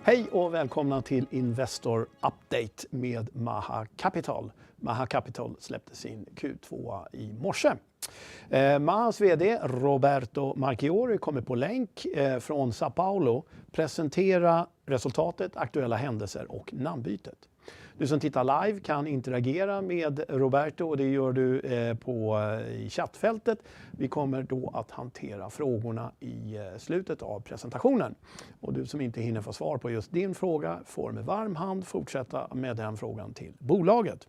Hej och välkomna till Investor Update med Maha Capital. Maha Capital släppte sin Q2 i morse. Mahas vd Roberto Marchiori kommer på länk från Sao Paulo presentera resultatet, aktuella händelser och namnbytet. Du som tittar live kan interagera med Roberto och det gör du i chattfältet. Vi kommer då att hantera frågorna i slutet av presentationen. Och du som inte hinner få svar på just din fråga får med varm hand fortsätta med den frågan till bolaget.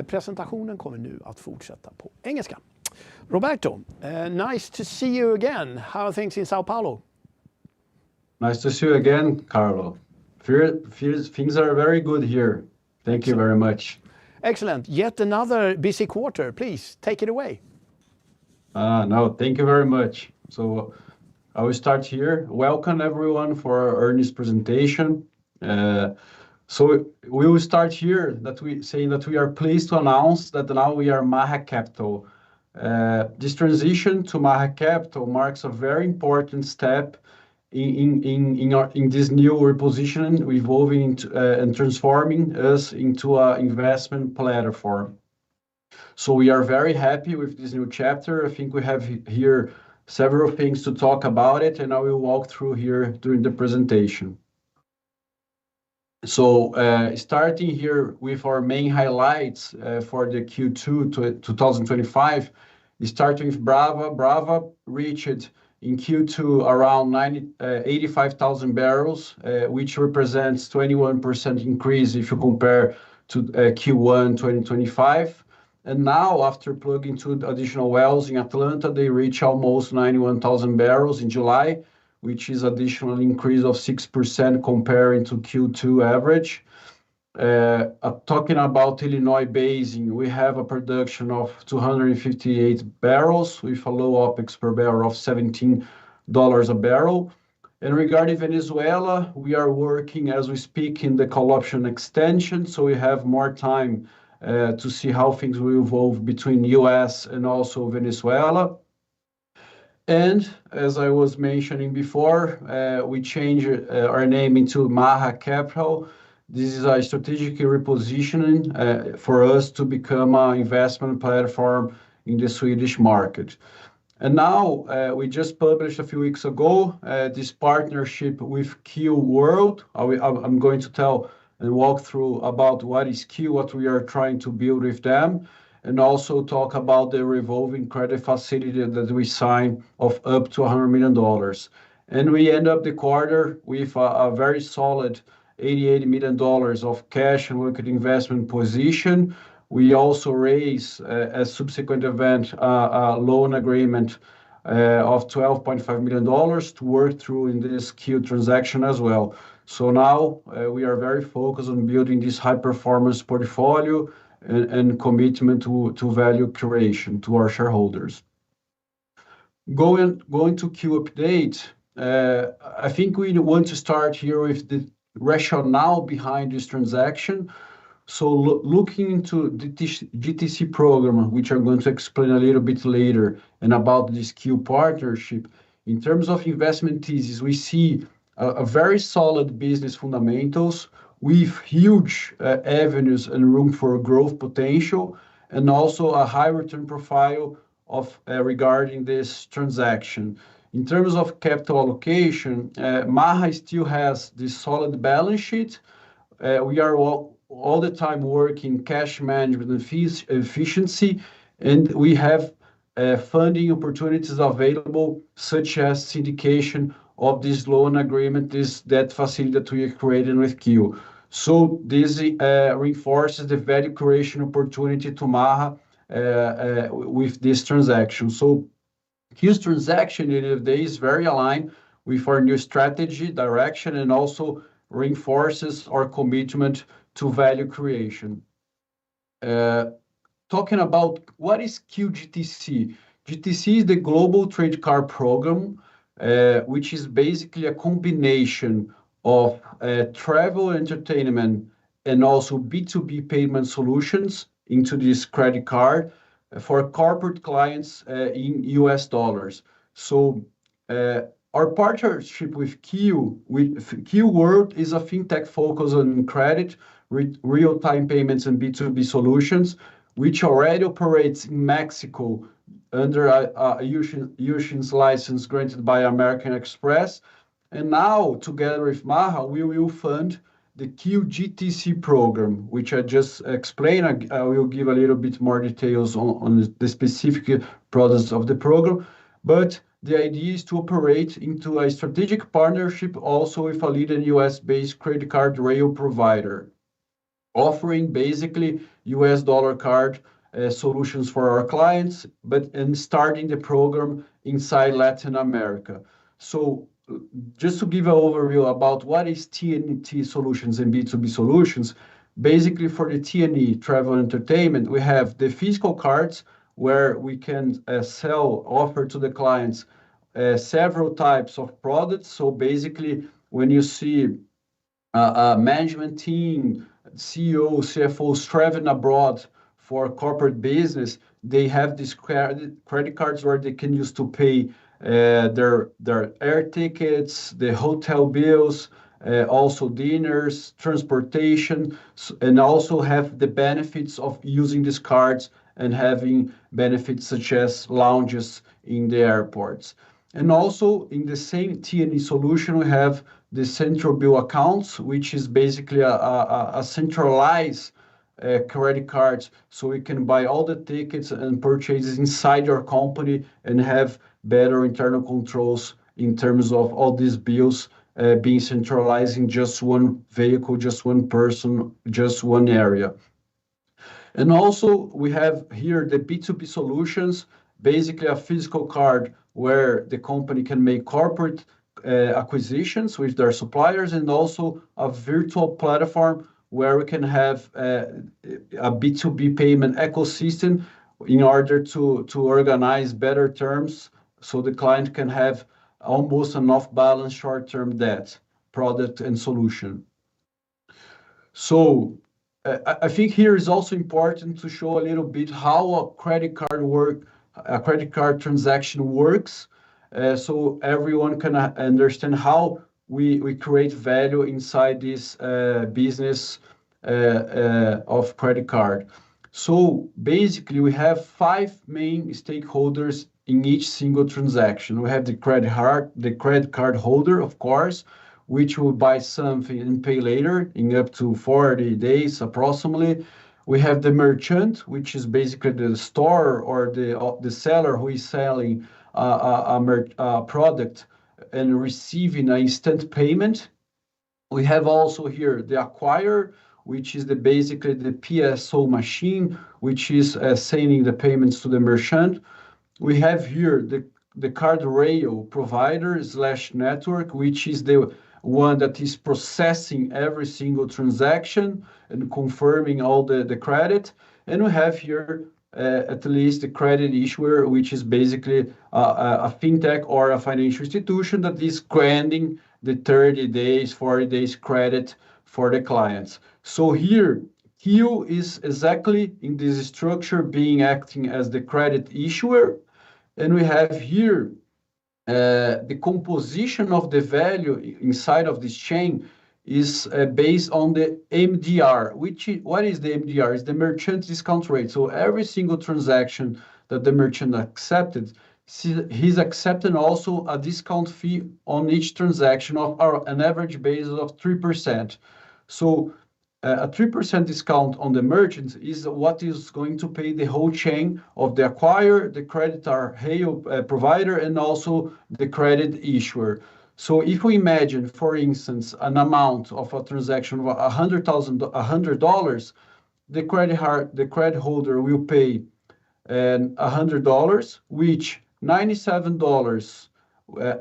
Presentationen kommer nu att fortsätta på engelska. Roberto, nice to see you again. How are things in Sao Paulo? Nice to see you again, Carlo. Things are very good here. Thank you very much. Excellent. Yet another busy quarter. Please take it away. No, thank you very much. So I will start here. Welcome everyone for our earnings presentation. So we will start here saying that we are pleased to announce that now we are Maha Capital. This transition to Maha Capital marks a very important step in this new repositioning, evolving and transforming us into an investment platform. So we are very happy with this new chapter. I think we have here several things to talk about it, and I will walk through here during the presentation. So starting here with our main highlights for the Q2 2025, starting with Brava. Brava reached in Q2 around 85,000 barrels, which represents 21% increase if you compare to Q1 2025. And now, after plugging two additional wells in Atlanta, they reach almost 91,000 barrels in July, which is additional increase of 6% comparing to Q2 average. Talking about Illinois Basin, we have a production of 258 barrels with a low OPEX per barrel of $17 a barrel. And regarding Venezuela, we are working as we speak in the call option extension, so we have more time to see how things will evolve between US and also Venezuela. And as I was mentioning before, we changed our name into Maha Capital. This is a strategic repositioning for us to become an investment platform in the Swedish market. And now we just published a few weeks ago this partnership with Q World. I'm going to tell and walk through about what is Q, what we are trying to build with them, and also talk about the revolving credit facility that we signed of up to $100 million. And we end up the quarter with a very solid $88 million of cash and liquid investment position. We also raise a subsequent event, a loan agreement of $12.5 million to work through in this Q transaction as well. So now we are very focused on building this high performance portfolio and commitment to value creation to our shareholders. Going to Q update, I think we want to start here with the rationale behind this transaction. So looking into the GTC program, which I'm going to explain a little bit later, and about this Q partnership, in terms of investment thesis, we see a very solid business fundamentals with huge avenues and room for growth potential, and also a high return profile of regarding this transaction. In terms of capital allocation, Maha still has this solid balance sheet. We are all the time working cash management and fees efficiency, and we have funding opportunities available, such as syndication of this loan agreement, this debt facility that we are creating with Q. So this reinforces the value creation opportunity to Maha with this transaction. So Q's transaction in the end of the day is very aligned with our new strategy, direction, and also reinforces our commitment to value creation. Talking about what is QGTC? GTC is the Global Trade Card Program, which is basically a combination of travel, entertainment, and also B2B payment solutions into this credit card for corporate clients in US dollars. So Our partnership with Q World is a fintech focused on credit, real-time payments, and B2B solutions, which already operates in Mexico under a usage license granted by American Express. And now, together with Maha, we will fund the QGTC program, which I just explained. I will give a little bit more details on the specific products of the program. But the idea is to operate into a strategic partnership also with a leading US-based credit card rail provider, offering basically US dollar card solutions for our clients, and starting the program inside Latin America. So just to give an overview about what is T&E solutions and B2B solutions, basically for the T&E, travel and entertainment, we have the physical cards where we can offer to the clients several types of products. So basically, when you see a management team, CEO, CFOs traveling abroad for corporate business, they have these credit cards where they can use to pay their air tickets, the hotel bills, also dinners, transportation, and also have the benefits of using these cards and having benefits such as lounges in the airports. And also in the same T&E solution, we have the central bill accounts, which is basically a centralized credit cards, so we can buy all the tickets and purchases inside your company and have better internal controls in terms of all these bills being centralized in just one vehicle, just one person, just one area. And also we have here the B2B solutions, basically a physical card where the company can make corporate acquisitions with their suppliers, and also a virtual platform where we can have a B2B payment ecosystem in order to organize better terms so the client can have almost an off-balance short-term debt product and solution. So I think here is also important to show a little bit how a credit card transaction works, so everyone can understand how we create value inside this business of credit card. So basically, we have 5 main stakeholders in each single transaction. We have the credit card holder, of course, which will buy something and pay later in up to 40 days approximately. We have the merchant, which is basically the store or the seller who is selling a product and receiving an instant payment. We have also here the acquirer, which is basically the PSO machine, which is sending the payments to the merchant. We have here the card rail provider / network, which is the one that is processing every single transaction and confirming all the credit. And we have here at least the credit issuer, which is basically a fintech or a financial institution that is granting the 30 days, 40 days credit for the clients. So here, Q is exactly in this structure acting as the credit issuer. And we have here the composition of the value inside of this chain is based on the MDR. What is the MDR? It's the merchant discount rate. So every single transaction that the merchant accepted, he's accepting also a discount fee on each transaction of an average basis of 3%. So a 3% discount on the merchant is what is going to pay the whole chain of the acquirer, the creditor provider, and also the credit issuer. So if we imagine, for instance, an amount of a transaction of $100, the credit holder will pay $100, which $97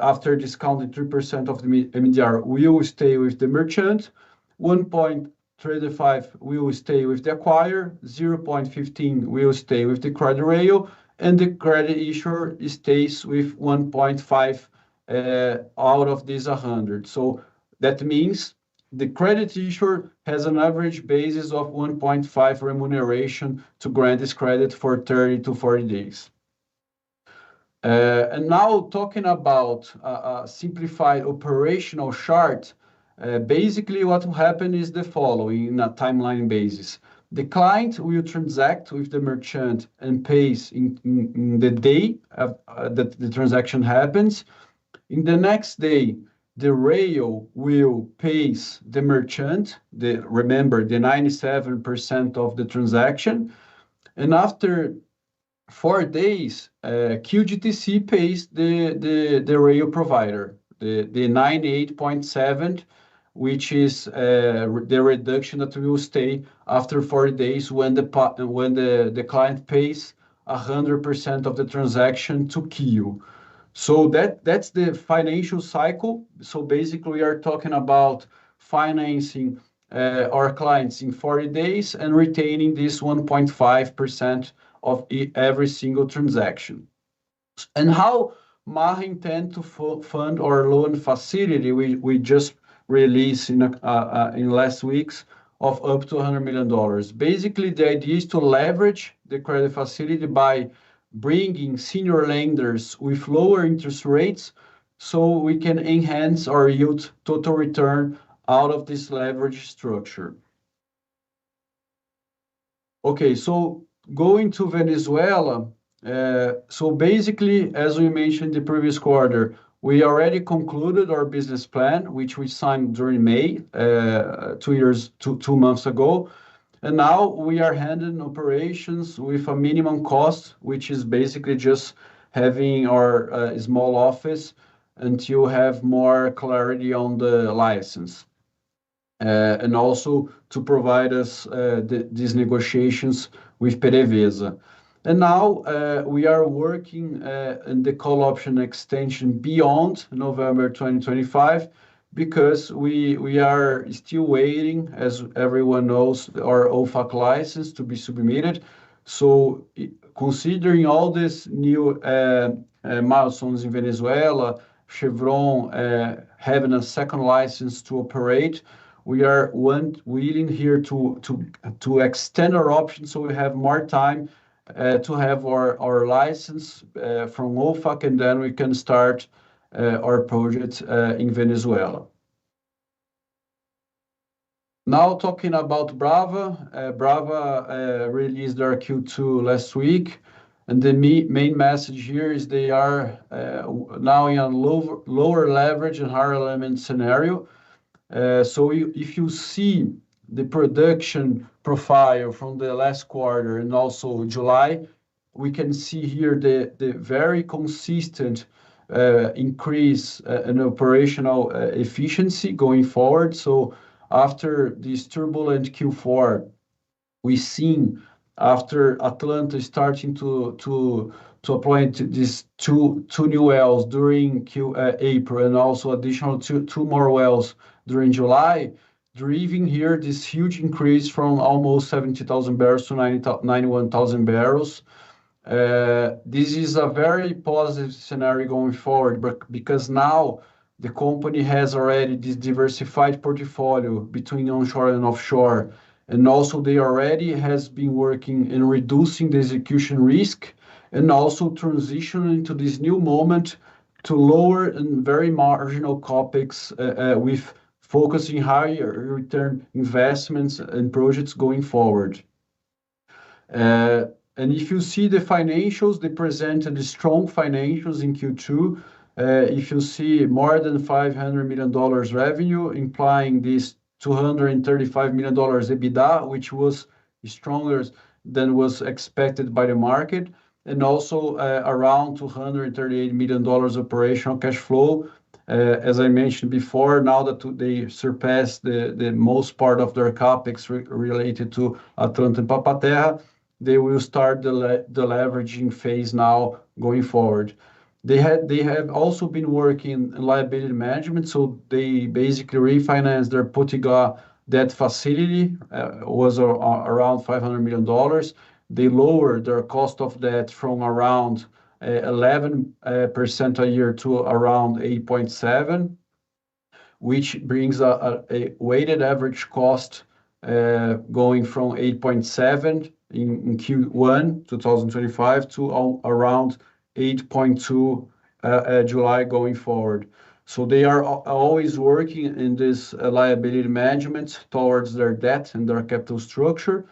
after discounting 3% of the MDR will stay with the merchant, 1.35 will stay with the acquirer, 0.15 will stay with the credit rail, and the credit issuer stays with 1.5 out of these 100. So that means the credit issuer has an average basis of 1.5 remuneration to grant this credit for 30 to 40 days. And now talking about a simplified operational chart, basically what will happen is the following in a timeline basis. The client will transact with the merchant and pays in the day that the transaction happens. In the next day, the rail will pay the merchant, remember the 97% of the transaction, and after 4 days, QGTC pays the rail provider, the 98.7, which is the reduction that will stay after 4 days when the client pays 100% of the transaction to JKeo. So that's the financial cycle. So basically, we are talking about financing our clients in 40 days and retaining this 1.5% of every single transaction. And how Maha intend to fund our loan facility we just released in last weeks of up to $100 million. Basically, the idea is to leverage the credit facility by bringing senior lenders with lower interest rates so we can enhance our yield total return out of this leverage structure. Okay, so going to Venezuela, so basically, as we mentioned the previous quarter, we already concluded our business plan, which we signed during May, 2 months ago. And now we are handling operations with a minimum cost, which is basically just having our small office until we have more clarity on the license. And also to provide us these negotiations with PDVSA. And now we are working in the call option extension beyond November 2025, because we are still waiting, as everyone knows, our OFAC license to be submitted. So considering all these new milestones in Venezuela, Chevrons having a second license to operate, we are willing here to extend our options so we have more time to have our license from OFAC, and then we can start our project in Venezuela. Now talking about Brava, Brava released their Q2 last week, and the main message here is they are now in a lower leverage and higher limit scenario. So if you see the production profile from the last quarter and also July, we can see here the very consistent increase in operational efficiency going forward. So after this turbulent Q4, we've seen after Atlanta starting to appoint these two new wells during April, and also additional two more wells during July, driving here this huge increase from almost 70,000 barrels to 91,000 barrels. This is a very positive scenario going forward, but because now the company has already this diversified portfolio between onshore and offshore, and also they already has been working in reducing the execution risk and also transitioning to this new moment to lower and very marginal CapEx with focusing higher return investments and projects going forward. And if you see the financials, they presented the strong financials in Q2. If you see more than $500 million revenue, implying this $235 million EBITDA, which was stronger than was expected by the market, and also around $238 million operational cash flow. As I mentioned before, now that they surpassed the most part of their CapEx related to Atlanta and Papa-Terra, they will start the leveraging phase now going forward. They have also been working in liability management, so they basically refinanced their Potiguar debt facility, was around $500 million. They lowered their cost of debt from around 11% a year to around 8.7%, which brings a weighted average cost going from 8.7% in Q1 2025 to around 8.2 July going forward. So they are always working in this liability management towards their debt and their capital structure.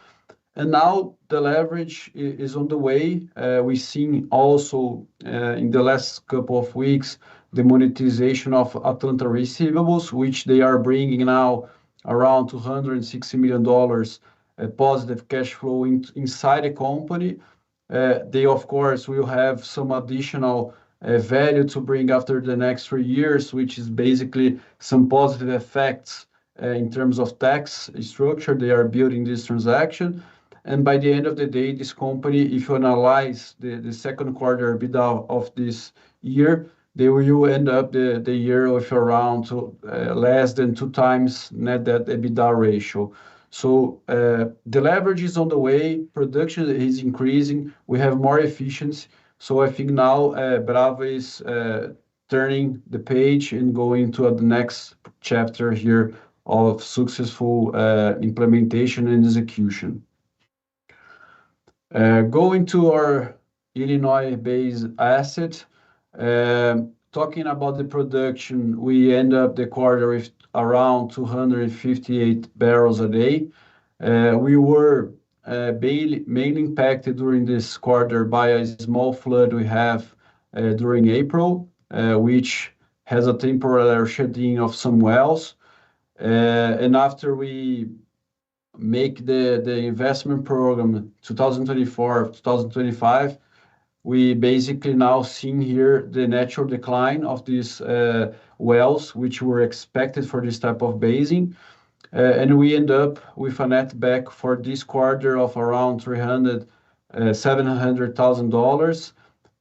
And now the leverage is on the way. We've seen also in the last couple of weeks the monetization of Atlanta receivables, which they are bringing now around $260 million positive cash flow inside the company. They, of course, will have some additional value to bring after the next 3 years, which is basically some positive effects in terms of tax structure. They are building this transaction. And by the end of the day, this company, if you analyze the second quarter EBITDA of this year, they will end up the year with around less than 2 times net debt EBITDA ratio. So the leverage is on the way, production is increasing, we have more efficiency. So I think now Brava is turning the page and going to the next chapter here of successful implementation and execution. Going to our Illinois-based asset, talking about the production, we end up the quarter with around 258 barrels a day. We were mainly impacted during this quarter by a small flood we have during April, which has a temporary shutting of some wells. And after we make the investment program 2024-2025, we basically now seeing here the natural decline of these wells, which were expected for this type of basin. And we end up with a net back for this quarter of around $700,000,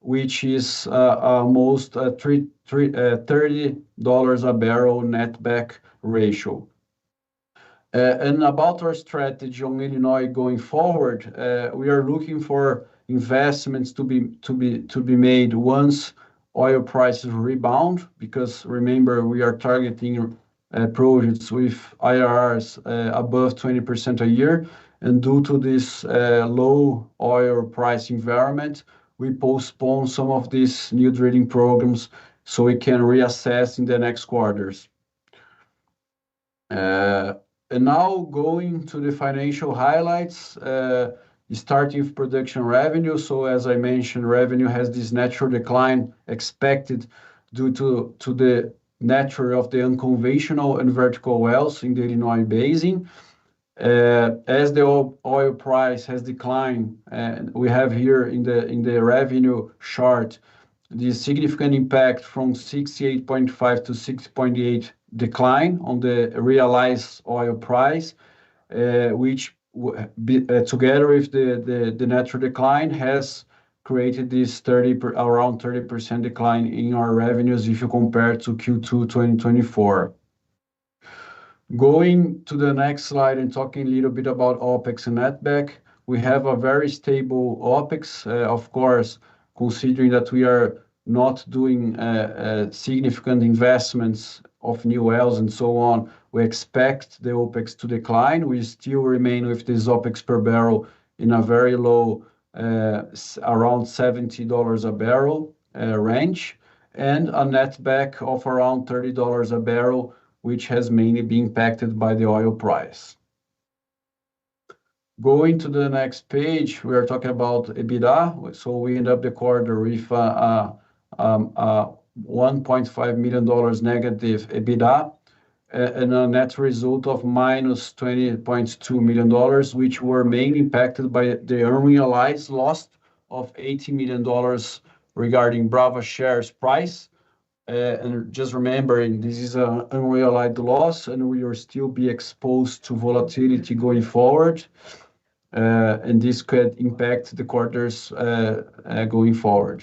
which is almost $30 a barrel net back ratio. And about our strategy on Illinois going forward, we are looking for investments to be made once oil prices rebound, because remember, we are targeting projects with IRRs above 20% a year. And due to this low oil price environment, we postpone some of these new drilling programs so we can reassess in the next quarters. And now going to the financial highlights, starting with production revenue. So as I mentioned, revenue has this natural decline expected due to the nature of the unconventional and vertical wells in the Illinois Basin. As the oil price has declined, we have here in the revenue chart the significant impact from 68.5 to 6.8 decline on the realized oil price, which together with the natural decline has created this around 30% decline in our revenues if you compare to Q2 2024. Going to the next slide and talking a little bit about OPEX and netback, we have a very stable OPEX, of course, considering that we are not doing significant investments of new wells and so on. We expect the OPEX to decline. We still remain with this OPEX per barrel in a very low, around $70 a barrel range, and a netback of around $30 a barrel, which has mainly been impacted by the oil price. Going to the next page, we are talking about EBITDA. So we end up the quarter with $1.5 million negative EBITDA and a net result of minus $20.2 million, which were mainly impacted by the unrealized loss of $80 million regarding Brava shares price. And just remembering, this is an unrealized loss, and we will still be exposed to volatility going forward. And this could impact the quarters going forward.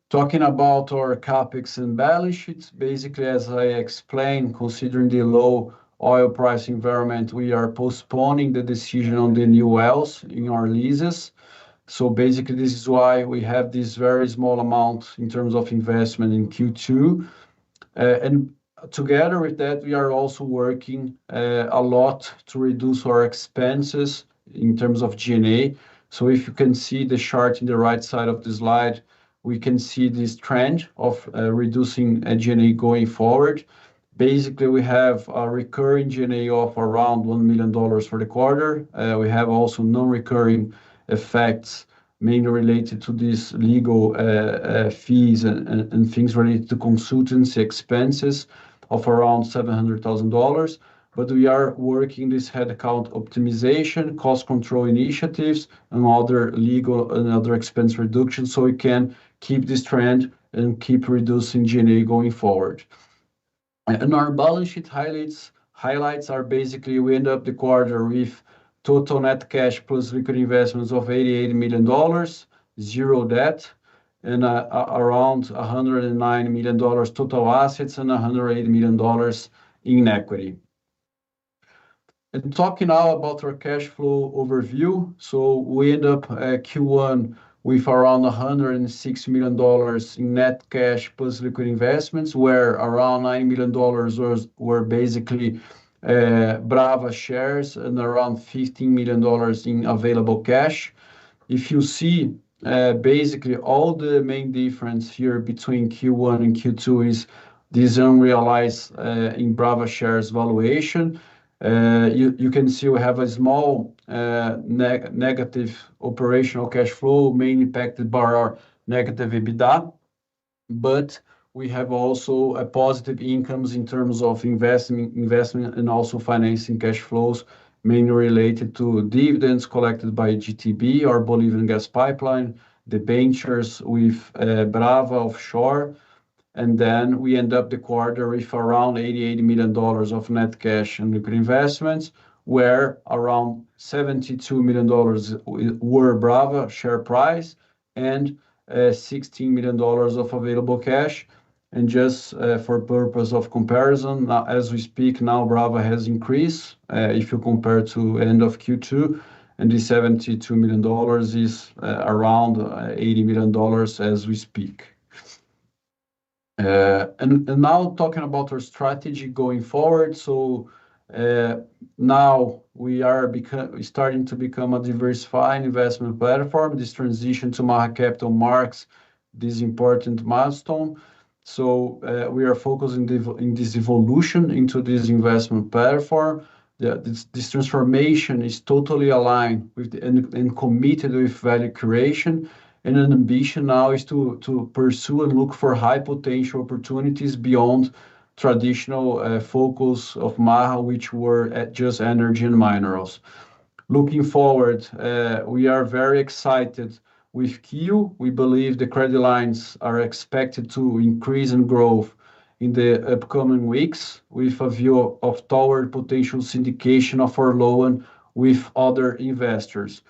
Talking about our CapEx and balance sheets, basically, as I explained, considering the low oil price environment, we are postponing the decision on the new wells in our leases. So basically, this is why we have this very small amount in terms of investment in Q2. And together with that, we are also working a lot to reduce our expenses in terms of G&A. So if you can see the chart in the right side of the slide, we can see this trend of reducing G&A going forward. Basically, we have a recurring G&A of around $1 million for the quarter. We have also non-recurring effects, mainly related to these legal fees and things related to consultancy expenses of around $700,000. But we are working this headcount optimization, cost control initiatives, and other legal and other expense reductions, so we can keep this trend and keep reducing G&A going forward. And our balance sheet highlights are basically we end up the quarter with total net cash plus liquid investments of $88 million, zero debt, and around $109 million total assets and $108 million in equity. And talking now about our cash flow overview, so we end up Q1 with around $106 million in net cash plus liquid investments, where around $9 million were basically Brava shares and around $15 million in available cash. If you see, basically all the main difference here between Q1 and Q2 is this unrealized in Brava shares valuation. You can see we have a small negative operational cash flow, mainly impacted by our negative EBITDA, but we have also a positive incomes in terms of investment and also financing cash flows, mainly related to dividends collected by GTB, our Bolivian gas pipeline, debentures with Brava offshore, and then we end up the quarter with around $88 million of net cash and liquid investments, where around $72 million were Brava share price and $16 million of available cash. And just for purpose of comparison, now, as we speak now, Brava has increased if you compare to end of Q2, and the $72 million is around $80 million as we speak. And now talking about our strategy going forward. So now we are starting to become a diversified investment platform. This transition to Maha Capital marks this important milestone. So we are focusing in this evolution into this investment platform. This transformation is totally aligned with and committed with value creation. And an ambition now is to pursue and look for high potential opportunities beyond traditional focus of Maha, which were at just energy and minerals. Looking forward, we are very excited with JKeo. We believe the credit lines are expected to increase and grow in the upcoming weeks, with a view of toward potential syndication of our loan with other investors.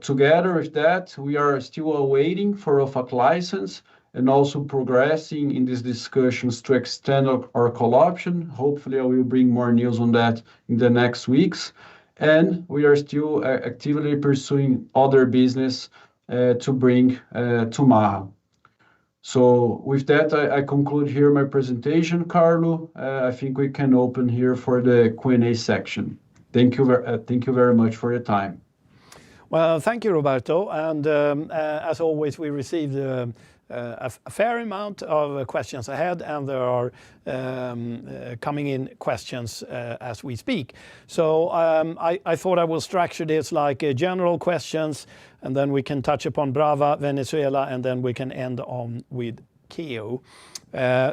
Together with that, we are still awaiting for OFAC license and also progressing in these discussions to extend our call option. Hopefully, I will bring more news on that in the next weeks. And we are still actively pursuing other business to bring to Maha. So with that, I conclude here my presentation, Carlo. I think we can open here for the Q&A section. Thank you very much for your time. Well, thank you, Roberto. And as always, we received a fair amount of questions ahead, and there are coming in questions as we speak. So I thought I will structure this like general questions, and then we can touch upon Brava, Venezuela, and then we can end on with JKeo.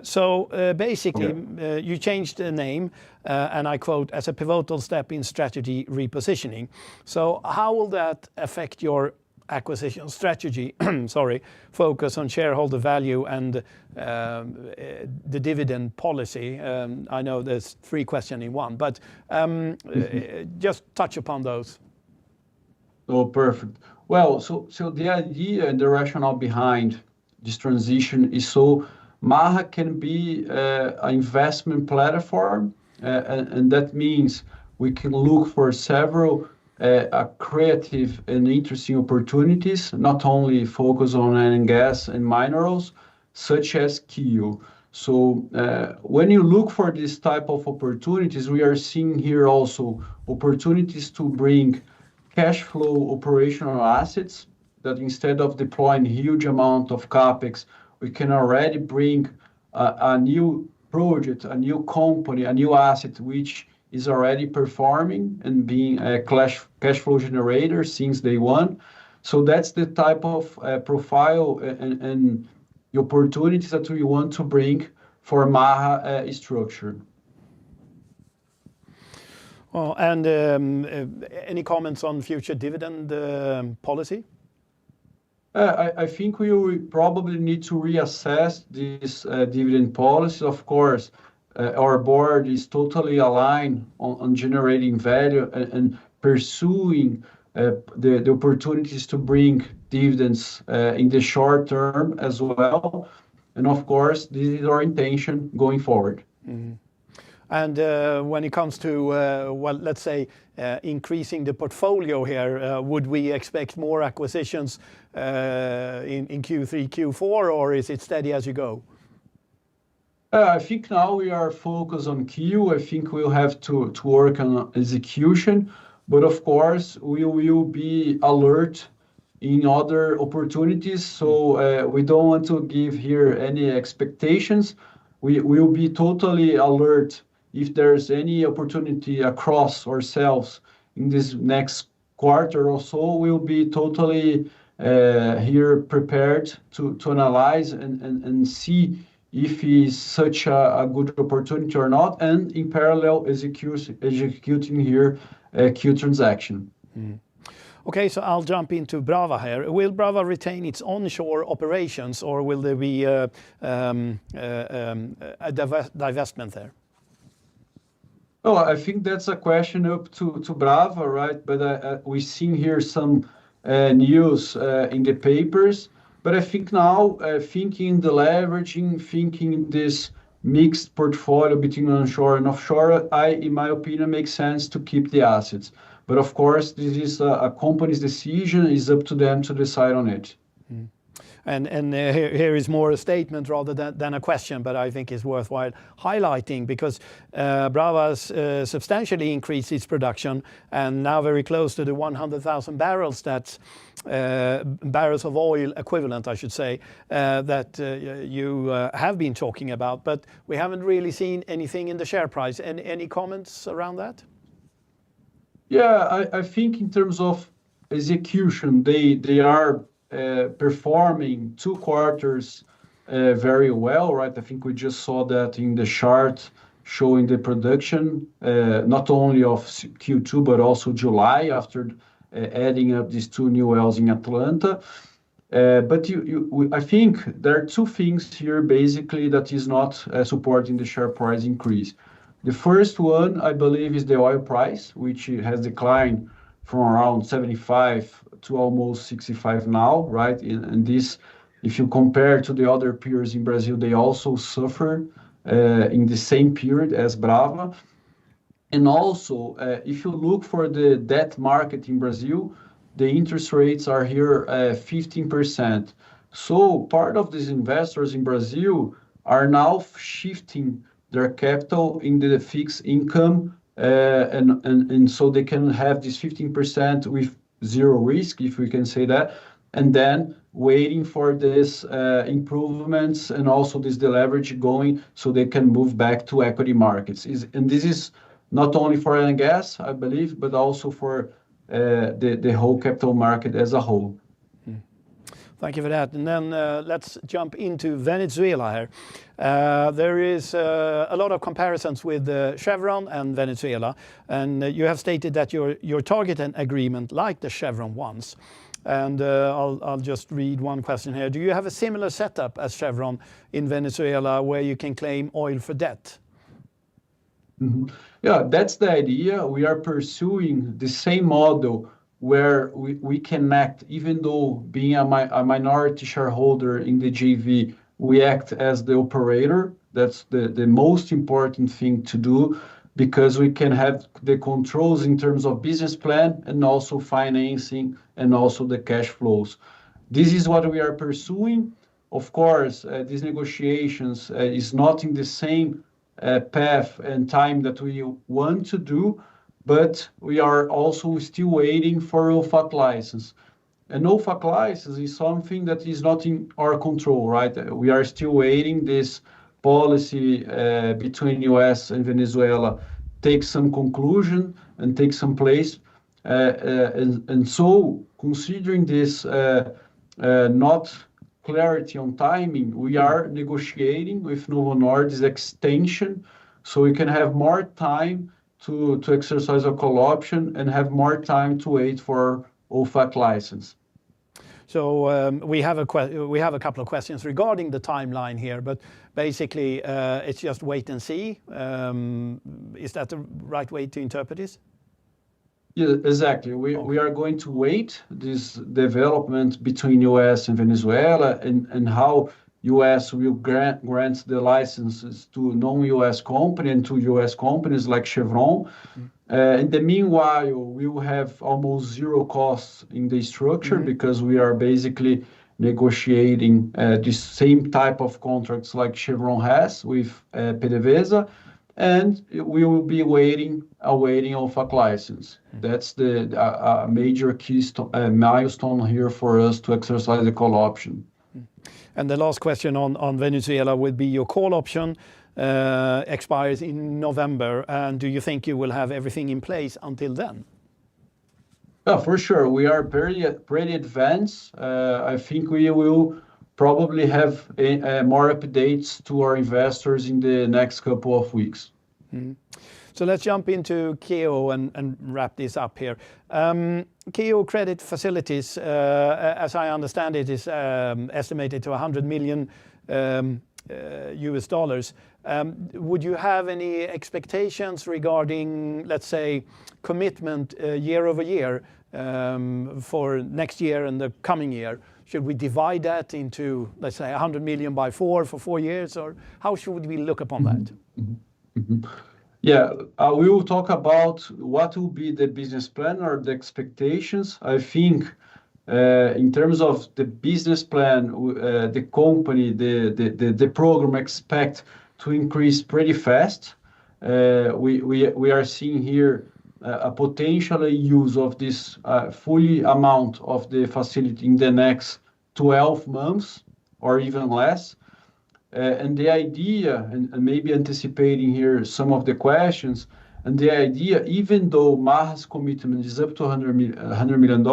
So basically, Okay. You changed the name, and I quote, as a pivotal step in strategy repositioning. So how will that affect your acquisition strategy, focus on shareholder value and the dividend policy? I know there's 3 questions in one, but just touch upon those. Oh, perfect. Well, so the idea and the rationale behind this transition is so Maha can be an investment platform, and that means we can look for several creative and interesting opportunities, not only focus on oil and gas and minerals, such as JKeo. So when you look for this type of opportunities, we are seeing here also opportunities to bring cash flow operational assets that instead of deploying huge amount of capex, we can already bring a new project, a new company, a new asset which is already performing and being a cash flow generator since day one. So that's the type of profile and the opportunities that we want to bring for Maha structure. Well, and any comments on future dividend policy? I think we will probably need to reassess this dividend policy. Of course, our board is totally aligned on generating value and pursuing the opportunities to bring dividends in the short term as well. And of course, this is our intention going forward. Mm-hmm. And when it comes to, well, let's say, increasing the portfolio here, would we expect more acquisitions in Q3, Q4, or is it steady as you go? I think now we are focused on Q. I think we'll have to work on execution, but of course, we will be alert in other opportunities. So we don't want to give here any expectations. We will be totally alert if there's any opportunity across ourselves in this next quarter or so. We'll be totally here prepared to analyze and see if it's such a good opportunity or not, and in parallel executing here a Q transaction. Mm. Okay, so I'll jump into Brava here. Will Brava retain its onshore operations, or will there be a divestment there? Oh, I think that's a question up to Brava, right? But we've seen here some news in the papers. But I think now, thinking the leveraging, thinking this mixed portfolio between onshore and offshore, in my opinion, makes sense to keep the assets. But of course, this is a company's decision. It's up to them to decide on it. Mm. And here is more a statement rather than a question, but I think it's worthwhile highlighting because Brava has substantially increased its production and now very close to the 100,000 barrels, that's barrels of oil equivalent, I should say, that you have been talking about, but we haven't really seen anything in the share price. Any comments around that? Yeah, I think in terms of execution, they are performing 2 quarters very well, right? I think we just saw that in the chart showing the production, not only of Q2, but also July after adding up these 2 new wells in Atlanta. But I think there are 2 things here basically that is not supporting the share price increase. The first one, I believe, is the oil price, which has declined from around 75 to almost 65 now, right? And this, if you compare to the other peers in Brazil, they also suffer in the same period as Brava. And also, if you look for the debt market in Brazil, the interest rates are here 15%. So part of these investors in Brazil are now shifting their capital in the fixed income, and so they can have this 15% with zero risk, if we can say that, and then waiting for this improvements and also this deleverage going so they can move back to equity markets. And this is not only for oil and gas, I believe, but also for the whole capital market as a whole. Thank you for that. And then let's jump into Venezuela here. There is a lot of comparisons with Chevron and Venezuela, and you have stated that your target and agreement like the Chevron ones. And I'll just read one question here. Do you have a similar setup as Chevron in Venezuela where you can claim oil for debt? Mm-hmm. Yeah, that's the idea. We are pursuing the same model where we can act, even though being a minority shareholder in the JV, we act as the operator. That's the most important thing to do, because we can have the controls in terms of business plan and also financing and also the cash flows. This is what we are pursuing. Of course, these negotiations is not in the same path and time that we want to do, but we are also still waiting for OFAC license. And OFAC license is something that is not in our control, right? We are still waiting this policy between US and Venezuela take some conclusion and take some place. And so considering this not clarity on timing, we are negotiating with Novo Nordisk extension so we can have more time to exercise a call option and have more time to wait for OFAC license. So we have a couple of questions regarding the timeline here, but basically it's just wait and see. Is that the right way to interpret this? Yeah, exactly. We are going to wait this development between US and Venezuela and how US will grant the licenses to non-US company and to US companies like Chevrons. In the meanwhile, we will have almost zero costs in the structure because we are basically negotiating the same type of contracts like Chevron has with PDVSA, and we will be awaiting OFAC license. That's the major keystone milestone here for us to exercise the call option. And the last question on Venezuela would be your call option expires in November, and do you think you will have everything in place until then? Yeah, for sure. We are pretty advanced. I think we will probably have more updates to our investors in the next couple of weeks. So let's jump into JKeo and wrap this up here. JKeo credit facilities, as I understand it, is estimated to $100 million US dollars. Would you have any expectations regarding, let's say, commitment year over year for next year and the coming year? Should we divide that into, let's say, 100 million by 4 for 4 years, or how should we look upon that? Yeah, we will talk about what will be the business plan or the expectations. I think in terms of the business plan, the company, the program expect to increase pretty fast. We are seeing here a potential use of this fully amount of the facility in the next 12 months or even less. And the idea, and maybe anticipating here some of the questions, and the idea, even though Maha's commitment is up to $100 million,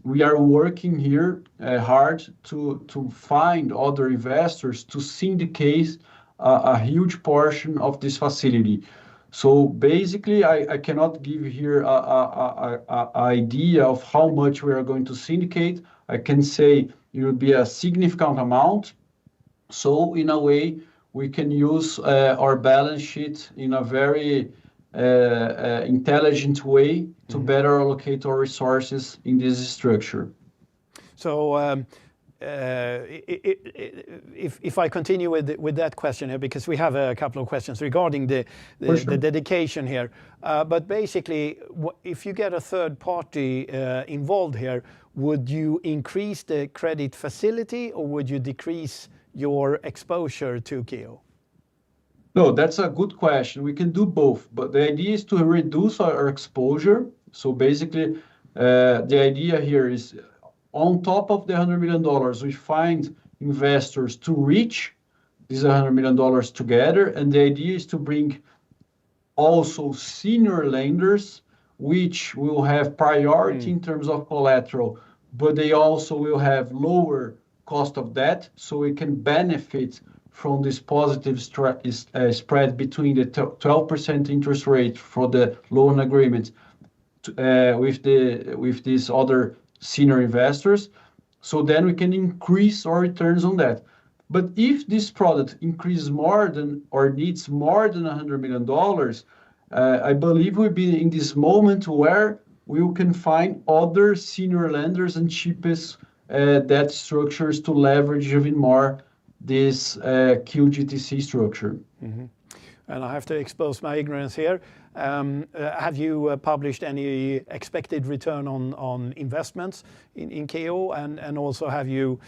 we are working here hard to find other investors to syndicate a huge portion of this facility. So basically, I cannot give here an idea of how much we are going to syndicate. I can say it will be a significant amount. So in a way, we can use our balance sheet in a very intelligent way to better allocate our resources in this structure. So if I continue with that question here, because we have a couple of questions regarding the dedication here. But basically, if you get a third party involved here, would you increase the credit facility or would you decrease your exposure to JKeo? No, that's a good question. We can do both, but the idea is to reduce our exposure. So basically, the idea here is on top of the $100 million, we find investors to reach these $100 million together. And the idea is to bring also senior lenders, which will have priority in terms of collateral, but they also will have lower cost of debt, so we can benefit from this positive spread between the 12% interest rate for the loan agreement with these other senior investors. So then we can increase our returns on that. But if this product increases more than or needs more than $100 million, I believe we'll be in this moment where we can find other senior lenders and cheapest debt structures to leverage even more this QGTC structure. And I have to expose my ignorance here. Have you published any expected return on investments in JKeo? And also have you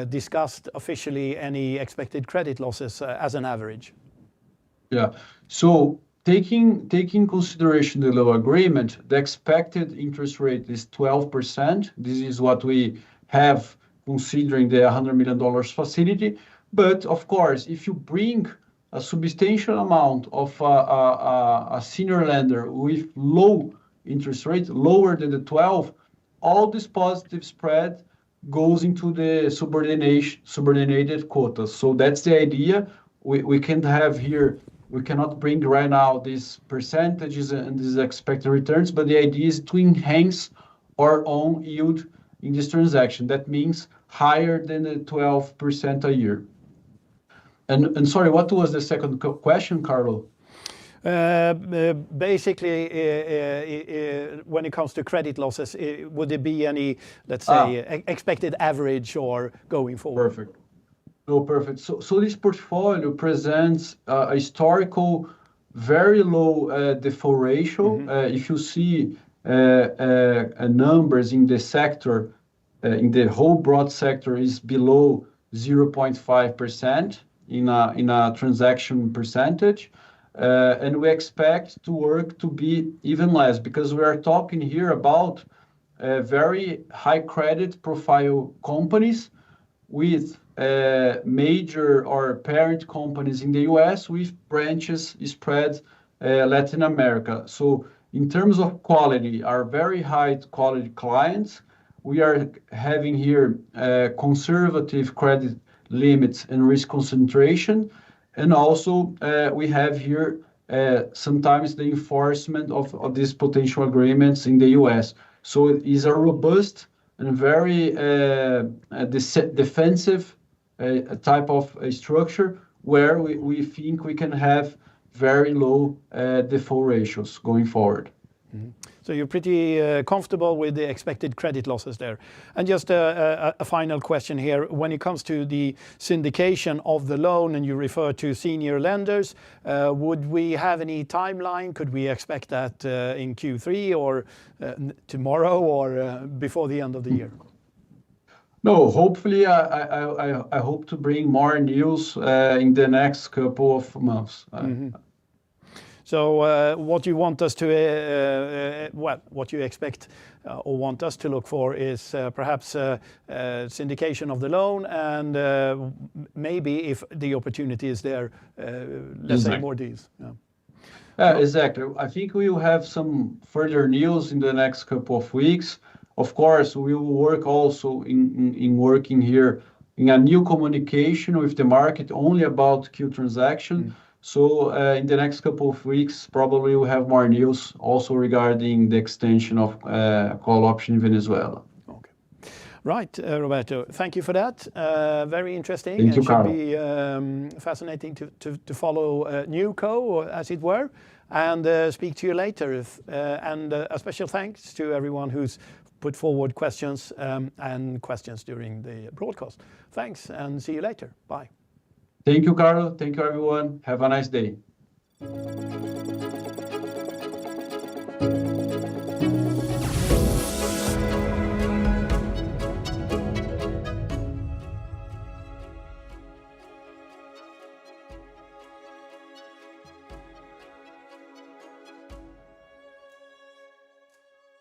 discussed officially any expected credit losses as an average? Yeah, so taking consideration the loan agreement, the expected interest rate is 12%. This is what we have considering the $100 million facility. But of course, if you bring a substantial amount of a senior lender with low interest rate, lower than the 12, all this positive spread goes into the subordinated quotas. So that's the idea. We can have here, we cannot bring right now these percentages and these expected returns, but the idea is to enhance our own yield in this transaction. That means higher than the 12% a year. And sorry, what was the second question, Carlo? Basically, when it comes to credit losses, would there be any, let's say, expected average or going forward? Perfect. No, perfect. So this portfolio presents a historical, very low default ratio. If you see numbers in the sector, in the whole broad sector is below 0.5% in a transaction percentage. And we expect to work to be even less because we are talking here about very high credit profile companies with major or parent companies in the US with branches spread Latin America. So in terms of quality, our very high quality clients, we are having here conservative credit limits and risk concentration. And also we have here sometimes the enforcement of these potential agreements in the US. So it is a robust and very defensive type of structure where we think we can have very low default ratios going forward. So you're pretty comfortable with the expected credit losses there. And just a final question here. When it comes to the syndication of the loan and you refer to senior lenders, would we have any timeline? Could we expect that in Q3 or tomorrow or before the end of the year? No, hopefully I hope to bring more news in the next couple of months. So what you want us to, what you expect or want us to look for is perhaps syndication of the loan and maybe if the opportunity is there, let's say more deals. Exactly. I think we will have some further news in the next couple of weeks. Of course, we will work also in working here in a new communication with the market only about Q transaction. So in the next couple of weeks, probably we'll have more news also regarding the extension of call option in Venezuela. Okay. Right, Roberto, thank you for that. Very interesting. Thank you, Carlo. It should be fascinating to follow JKeo, as it were, and speak to you later. And a special thanks to everyone who's put forward questions and questions during the broadcast. Thanks and see you later. Bye. Thank you, Carlo. Thank you, everyone. Have a nice day.